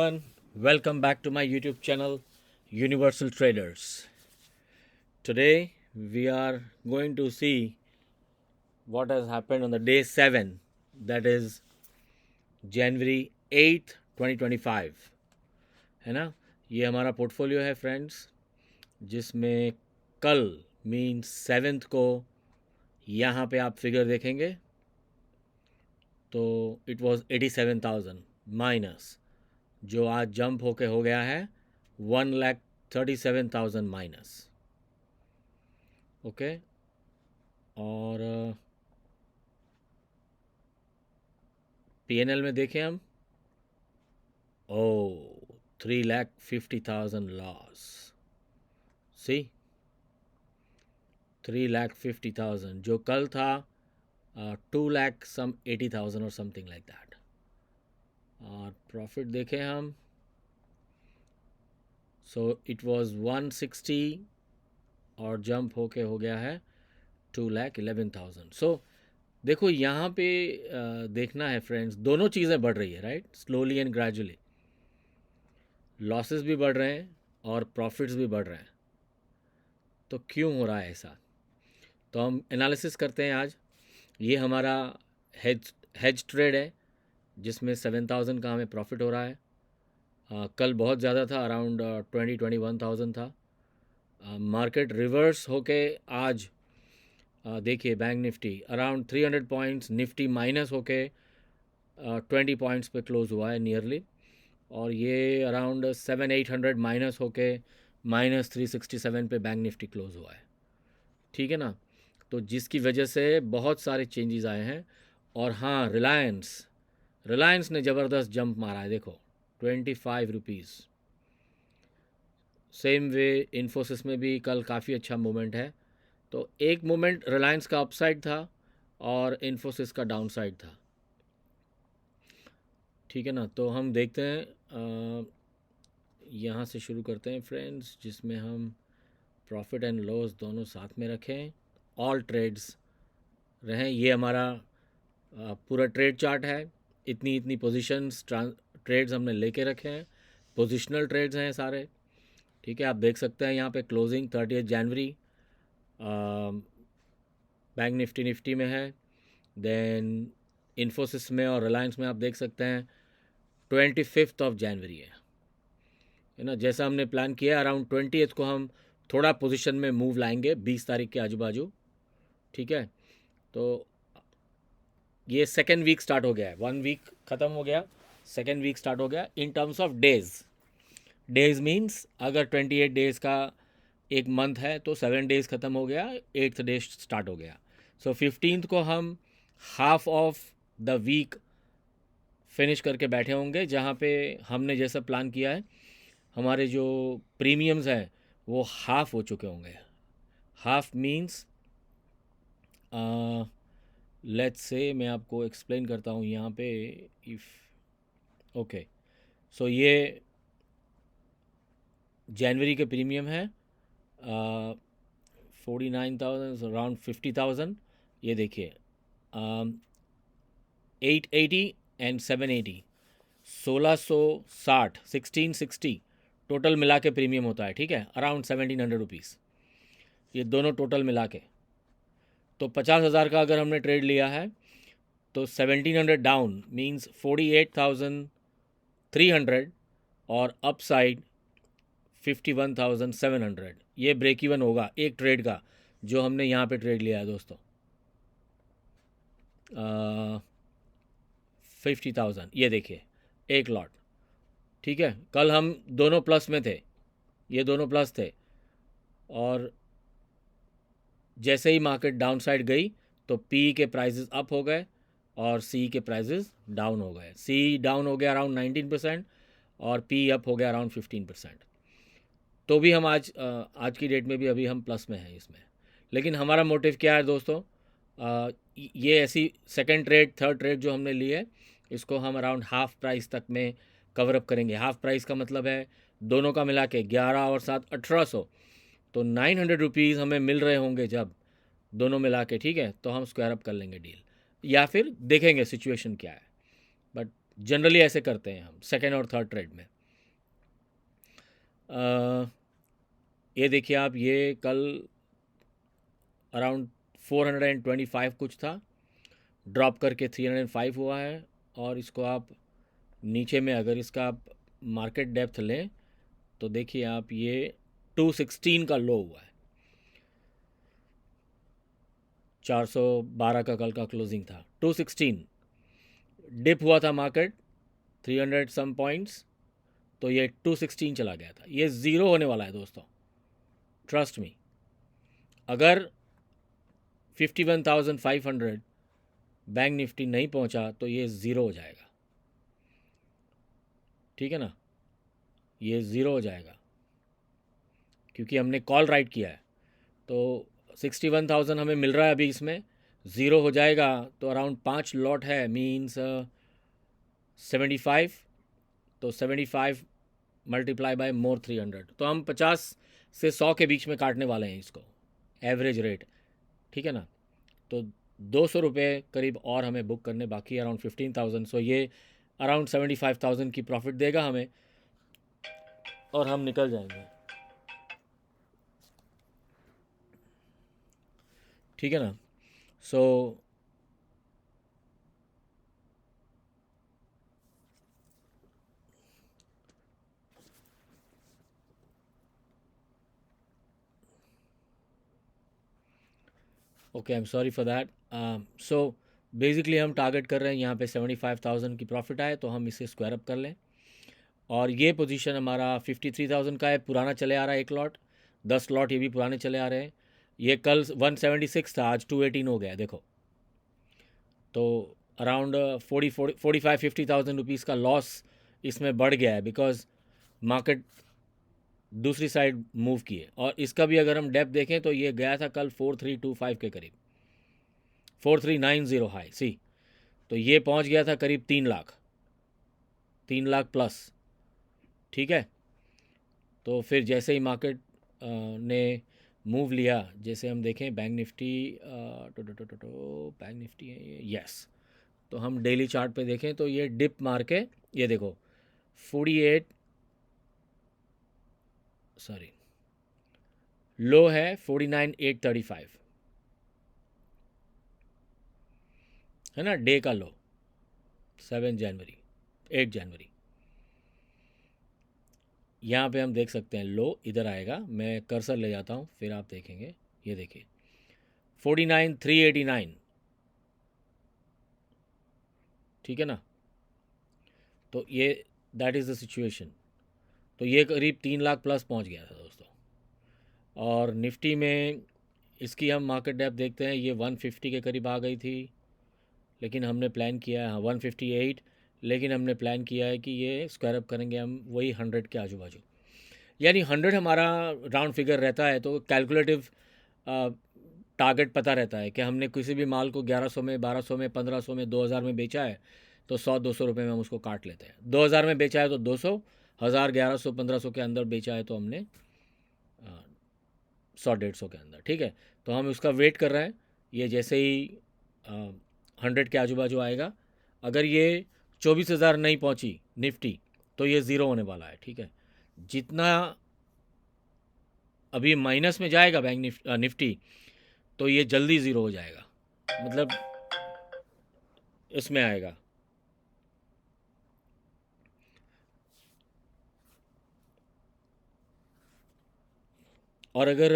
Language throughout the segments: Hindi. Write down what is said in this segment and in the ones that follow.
Everyone, welcome back to my YouTube channel Universal Traders. Today we are going to see what has happened on the day 7, that is January 8th 2025, है ना। ये हमारा पोर्टफोलियो है फ्रेंड्स, जिसमें कल मीन 7th को यहाँ पे आप फिगर देखेंगे तो इट वाज 87,000 माइनस, जो आज जंप होके हो गया है 1,37,000 माइनस। ओके, और पीएनएल में देखें हम, ओ 3,50,000 लॉस। सी 3,50,000 जो कल था 2,80,000 और समथिंग लाइक दैट। और प्रॉफिट देखें हम, सो इट वाज 160 और जंप होके हो गया है 2,11,000। सो देखो यहाँ पे देखना है फ्रेंड्स, दोनों चीज़ें बढ़ रही है, right, slowly and gradually. Losses भी बढ़ रहे हैं और प्रॉफिट्स भी बढ़ रहे हैं। तो क्यों हो रहा है ऐसा, तो हम एनालिसिस करते हैं आज। ये हमारा हेज ट्रेड है, जिसमें 7,000 का हमें प्रॉफिट हो रहा है। कल बहुत ज़्यादा था, अराउंड 21,000 था। मार्केट रिवर्स होके आज देखिए, bank Nifty around 300 points, Nifty minus होके 20 पॉइंट्स पे क्लोज़ हुआ है नियरली। और ये अराउंड 700-800 माइनस होके -367 पे बैंक निफ्टी क्लोज़ हुआ है, ठीक है ना। तो जिसकी वजह से बहुत सारे चेंजेस आए हैं। और हाँ, रिलायंस ने ज़बरदस्त जंप मारा है, देखो 25 रुपीज़। सेम वे इन्फोसिस में भी कल काफ़ी अच्छा मूवमेंट है। तो एक मोमेंट रिलायंस का अपसाइड था और इन्फोसिस का डाउनसाइड था, ठीक है ना। तो हम देखते हैं, यहाँ से शुरू करते हैं फ्रेंड्स, जिसमें हम प्रॉफिट एंड लॉस दोनों साथ में रखें, ऑल ट्रेड्स रहें। ये हमारा पूरा ट्रेड चार्ट है, इतनी इतनी पोजीशंस ट्रेड्स हमने लेके रखे हैं, पोजिशनल ट्रेड्स हैं सारे, ठीक है। आप देख सकते हैं यहाँ पे क्लोजिंग 30 जनवरी बैंक निफ्टी में है। देन इन्फोसिस में और रिलायंस में आप देख सकते हैं 25 जनवरी है ना। जैसा हमने प्लान किया, अराउंड 20th को हम थोड़ा पोजीशन में मूव लाएंगे, 20 तारीख के आजू बाजू, ठीक है। तो ये सेकेंड वीक स्टार्ट हो गया है, 1 वीक ख़त्म हो गया, सेकेंड वीक स्टार्ट हो गया। In terms of days means अगर 28 डेज़ का एक मंथ है तो 7 डेज़ ख़त्म हो गया, 8th डे स्टार्ट हो गया। सो 15th को हम half of the week finish करके बैठे होंगे, जहाँ पे हमने जैसा प्लान किया है हमारे जो प्रीमियम्स हैं वो हाफ हो चुके होंगे। हाफ मीन्स लेट्स से मैं आपको एक्सप्लेन करता हूँ यहाँ पे। इफ़ ओके, सो ये जनवरी के प्रीमियम है 49,000, अराउंड 50,000। ये देखिए 880 एंड 780, 1660, 1660 टोटल मिला के प्रीमियम होता है, ठीक है, अराउंड 1,700 रुपीज़, ये दोनों टोटल मिला के। तो 50,000 का अगर हमने ट्रेड लिया है तो 1,700 डाउन मीन्स 48,300 और अपसाइड 51,700। ये ब्रेक इवन होगा एक ट्रेड का, जो हमने यहाँ पे ट्रेड लिया है दोस्तों। 50,000, ये देखिए एक लॉट, ठीक है। कल हम दोनों प्लस में थे, ये दोनों प्लस थे, और जैसे ही मार्केट डाउन साइड गई तो पी के प्राइजेस अप हो गए और सी के प्राइजेस डाउन हो गए। सी डाउन हो गया अराउंड 19% और पी अप हो गया अराउंड 15%। तो भी हम आज की डेट में भी अभी हम प्लस में हैं इसमें। लेकिन हमारा मोटिव क्या है दोस्तों, ये ऐसी सेकंड ट्रेड थर्ड ट्रेड जो हमने ली है, इसको हम अराउंड हाफ प्राइस तक में कवर अप करेंगे। हाफ प्राइस का मतलब है दोनों का मिला के 11 और 7 1800, तो 900 रुपीज़ हमें मिल रहे होंगे जब दोनों मिला के, ठीक है। तो हम स्क्वायर अप कर लेंगे डील, या फिर देखेंगे सिचुएशन क्या है। बट जनरली ऐसे करते हैं हम सेकेंड और थर्ड ट्रेड में। ये देखिए आप, ये कल अराउंड 425 कुछ था, ड्रॉप करके 305 हुआ है। और इसको आप नीचे में अगर इसका आप मार्केट डेप्थ लें तो देखिए आप, ये 216 का लो हुआ है। 412 का कल का क्लोजिंग था, 216 डिप हुआ था मार्केट 300 सम पॉइंट्स, तो ये 216 चला गया था। ये ज़ीरो होने वाला है दोस्तों, ट्रस्ट मी। अगर 51,500 बैंक निफ्टी नहीं पहुंचा तो ये ज़ीरो हो जाएगा, ठीक है ना, ये ज़ीरो हो जाएगा क्योंकि हमने कॉल राइट किया है। तो 61,000 हमें मिल रहा है अभी, इसमें ज़ीरो हो जाएगा तो अराउंड 5 लॉट है, मीन्स 75, तो 75 मल्टीप्लाई बाय मोर 300, तो हम 50 से 100 के बीच में काटने वाले हैं इसको, एवरेज रेट, ठीक है ना। तो 200 रुपये करीब और हमें बुक करने बाकी, अराउंड 15,000। सो ये अराउंड 75,000 की प्रॉफिट देगा हमें और हम निकल जाएंगे, ठीक है ना। So okay, I am sorry for that. So basically हम टारगेट कर रहे हैं यहाँ पे 75,000 की प्रॉफिट आए तो हम इसे स्क्वायर अप कर लें। और ये पोजीशन हमारा 53,000 का है, पुराना चले आ रहा है एक लॉट, 10 लॉट ये भी पुराने चले आ रहे हैं। ये कल 176 था, आज 218 हो गया, देखो। तो अराउंड 45-50,000 रुपीज़ का लॉस इसमें बढ़ गया है, बिकॉज मार्केट दूसरी साइड मूव किए। और इसका भी अगर हम डेप्थ देखें तो ये गया था कल 4325 के करीब, 4390 हाई सी, तो ये पहुंच गया था करीब 3 लाख, 3 लाख प्लस, ठीक है। तो फिर जैसे ही मार्केट ने मूव लिया, जैसे हम देखें बैंक निफ्टी, बैंक निफ्टी है ये, यस। तो हम डेली चार्ट पे देखें तो ये डिप मार के, ये देखो 48, सॉरी, लो है 49,835, है ना, डे का लो 7 जनवरी, 8 जनवरी। यहाँ पे हम देख सकते हैं लो इधर आएगा, मैं कर्सर ले जाता हूँ फिर आप देखेंगे। ये देखिए 49,389, ठीक है ना। तो ये दैट इज़ द सिचुएशन। तो ये करीब 3 लाख प्लस पहुँच गया था दोस्तों। और निफ्टी में इसकी हम मार्केट डेप्थ देखते हैं, ये 150 के करीब आ गई थी, लेकिन हमने प्लान किया है, हाँ 158, लेकिन हमने प्लान किया है कि ये स्क्वायर अप करेंगे हम वही 100 के आजू बाजू, यानी 100 हमारा राउंड फिगर रहता है। तो कैलकुलेटिव टारगेट पता रहता है कि हमने किसी भी माल को 1100 में, 1200 में, 1500 में, 2000 में बेचा है तो 100-200 रुपये में हम उसको काट लेते हैं। 2000 में बेचा है तो 200, 1000, 1100, 1500 के अंदर बेचा है तो हमने 100-150 के अंदर, ठीक है। तो हम उसका वेट कर रहे हैं, ये जैसे ही 100 के आजू बाजू आएगा, अगर ये 24,000 नहीं पहुंची निफ्टी तो ये ज़ीरो होने वाला है, ठीक है। जितना अभी माइनस में जाएगा बैंक निफ्टी तो ये जल्दी ज़ीरो हो जाएगा, मतलब इसमें आएगा। और अगर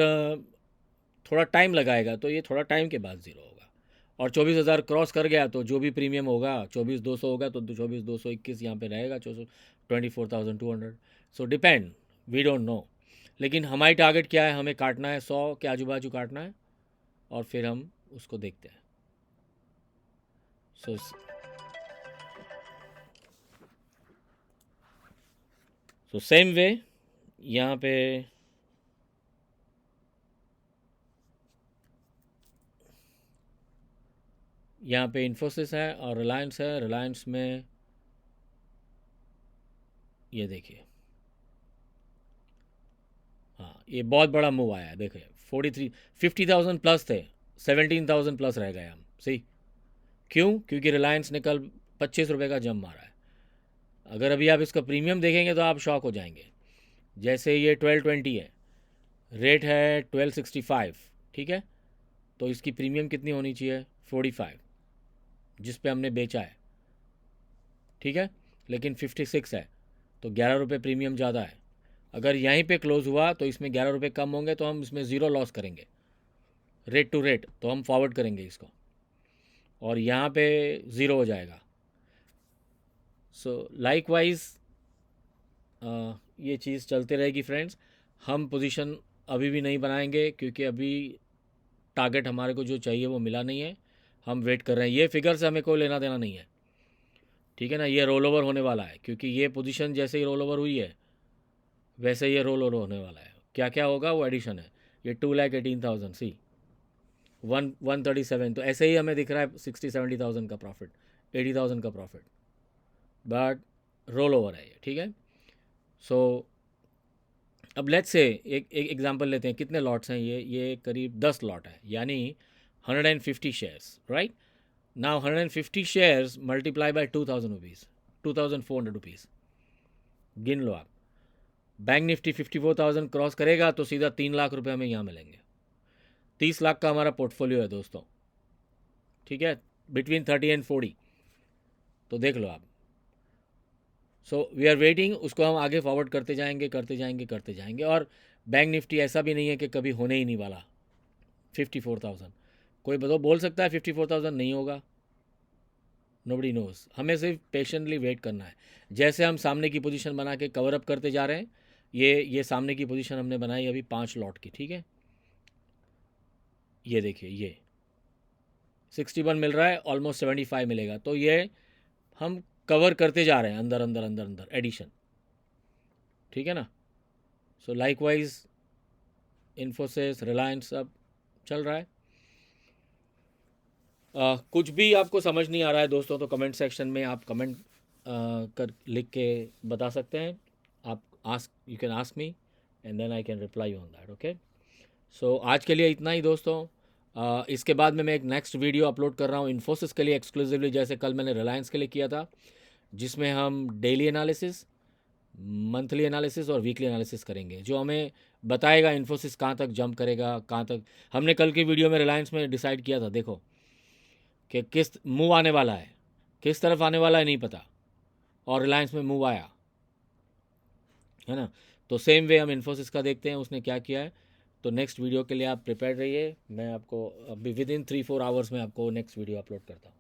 थोड़ा टाइम लगाएगा तो ये थोड़ा टाइम के बाद ज़ीरो होगा। और 24,000 क्रॉस कर गया तो जो भी प्रीमियम होगा 24,200 होगा, तो 24,221 यहाँ पे रहेगा, 24,200। So depend, we don't know. लेकिन हमारी टारगेट क्या है, हमें काटना है 100 के आजू बाजू काटना है और फिर हम उसको देखते हैं। सो सेम वे यहाँ पे इन्फोसिस है और रिलायंस है। रिलायंस में ये देखिए, हाँ ये बहुत बड़ा मूव आया है, देखिए 50,000 प्लस थे, 17,000 प्लस रह गए हम, सही। क्यों? क्योंकि रिलायंस ने कल 25 रुपये का जंप मारा है। अगर अभी आप इसका प्रीमियम देखेंगे तो आप शॉक हो जाएंगे। जैसे ये 1220 है, रेट है 1265, ठीक है, तो इसकी प्रीमियम कितनी होनी चाहिए? 45, जिस पे हमने बेचा है, ठीक है, लेकिन 56 है, तो 11 रुपये प्रीमियम ज़्यादा है। अगर यहीं पे क्लोज़ हुआ तो इसमें 11 रुपये कम होंगे, तो हम इसमें ज़ीरो लॉस करेंगे, रेट टू रेट, तो हम फॉरवर्ड करेंगे इसको, और यहाँ पे ज़ीरो हो जाएगा। सो लाइकवाइज ये चीज़ चलते रहेगी फ्रेंड्स। हम पोजीशन अभी भी नहीं बनाएंगे, क्योंकि अभी टारगेट हमारे को जो चाहिए वो मिला नहीं है। हम वेट कर रहे हैं, ये फिगर से हमें कोई लेना देना नहीं है, ठीक है ना। ये रोल ओवर होने वाला है, क्योंकि ये पोजीशन जैसे ही रोल ओवर हुई है वैसे ये रोल ओवर होने वाला है। क्या क्या होगा वो एडिशन है। ये 2,18,000 सी 137, तो ऐसे ही हमें दिख रहा है 60-70,000 का प्रॉफिट, 80,000 का प्रॉफिट, बट रोल ओवर है ये, ठीक है। सो अब लेट्स से एक एग्जांपल लेते हैं, कितने लॉट्स हैं ये करीब 10 लॉट है, यानी 150 shares, right. Now 150 shares multiply by 2,000 rupees, 2,400 rupees, गिन लो आप। बैंक निफ्टी 54,000 क्रॉस करेगा तो सीधा 3 लाख रुपए हमें यहाँ मिलेंगे। 30 लाख का हमारा पोर्टफोलियो है दोस्तों, ठीक है, बिटवीन 30 एंड 40, तो देख लो आप। सो वी आर वेटिंग, उसको हम आगे फॉरवर्ड करते जाएंगे करते जाएंगे करते जाएंगे। और बैंक निफ्टी ऐसा भी नहीं है कि कभी होने ही नहीं वाला 54,000। कोई बोल सकता है 54,000 नहीं होगा? Nobody knows. हमें सिर्फ पेशेंटली वेट करना है। जैसे हम सामने की पोजीशन बना के कवर अप करते जा रहे हैं, ये सामने की पोजीशन हमने बनाई अभी 5 लॉट की, ठीक है। ये देखिए, ये 61 मिल रहा है, ऑलमोस्ट 75 मिलेगा, तो ये हम कवर करते जा रहे हैं अंदर अंदर अंदर अंदर एडिशन, ठीक है ना। सो लाइकवाइज इन्फोसिस, रिलायंस सब चल रहा है। कुछ भी आपको समझ नहीं आ रहा है दोस्तों, तो कमेंट सेक्शन में आप कमेंट कर लिख के बता सकते हैं। आप you can ask me and then I can reply on that, okay. So आज के लिए इतना ही दोस्तों। इसके बाद में मैं एक नेक्स्ट वीडियो अपलोड कर रहा हूँ इन्फोसिस के लिए एक्सक्लूसिवली, जैसे कल मैंने रिलायंस के लिए किया था, जिसमें हम डेली एनालिसिस, मंथली एनालिसिस और वीकली एनालिसिस करेंगे, जो हमें बताएगा इन्फोसिस कहाँ तक जंप करेगा, कहाँ तक। हमने कल की वीडियो में रिलायंस में डिसाइड किया था, देखो कि किस मूव आने वाला है, किस तरफ आने वाला है नहीं पता, और रिलायंस में मूव आया, है ना। तो सेम वे हम इन्फोसिस का देखते हैं उसने क्या किया है। तो नेक्स्ट वीडियो के लिए आप प्रिपेयर रहिए, मैं आपको अभी विद इन 3-4 आवर्स में आपको नेक्स्ट वीडियो अपलोड करता हूँ।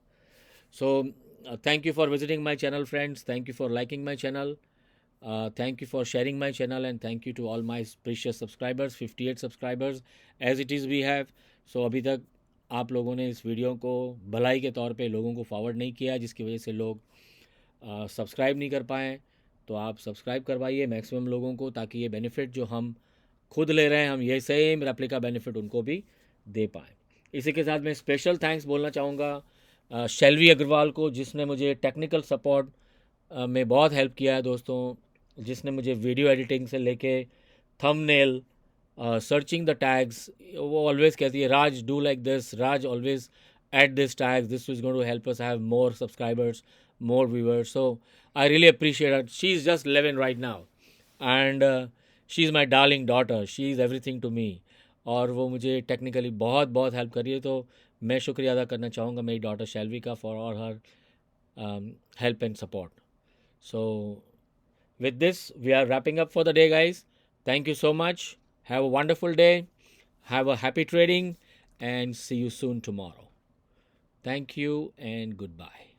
So thank you for visiting my channel friends, thank you for liking my channel, thank you for sharing my channel, and thank you to all my precious subscribers, 58 subscribers as it is we have. So अभी तक आप लोगों ने इस वीडियो को भलाई के तौर पे लोगों को फॉरवर्ड नहीं किया, जिसकी वजह से लोग सब्सक्राइब नहीं कर पाए। तो आप सब्सक्राइब करवाइए मैक्सिमम लोगों को, ताकि ये बेनिफिट जो हम खुद ले रहे हैं, हम ये सेम रेप्लिका बेनिफिट उनको भी दे पाएँ। इसी के साथ मैं स्पेशल थैंक्स बोलना चाहूँगा शैलवी अग्रवाल को, जिसने मुझे टेक्निकल सपोर्ट में बहुत हेल्प किया है दोस्तों, जिसने मुझे वीडियो एडिटिंग से लेके थंबनेल, सर्चिंग द टैग्स, वो ऑलवेज कहती है Raj do like this, Raj always add this tags, this is going to help us have more subscribers, more viewers. So I really appreciate it. She is just 11 right now and she is my darling daughter, she is everything to me, और वो मुझे टेक्निकली बहुत बहुत हेल्प कर रही है। तो मैं शुक्रिया अदा करना चाहूँगा मेरी डॉटर शैलवी का for all her help and support. So with this we are wrapping up for the day, guys. Thank you so much. Have a wonderful day, have a happy trading, and see you soon tomorrow. Thank you and goodbye.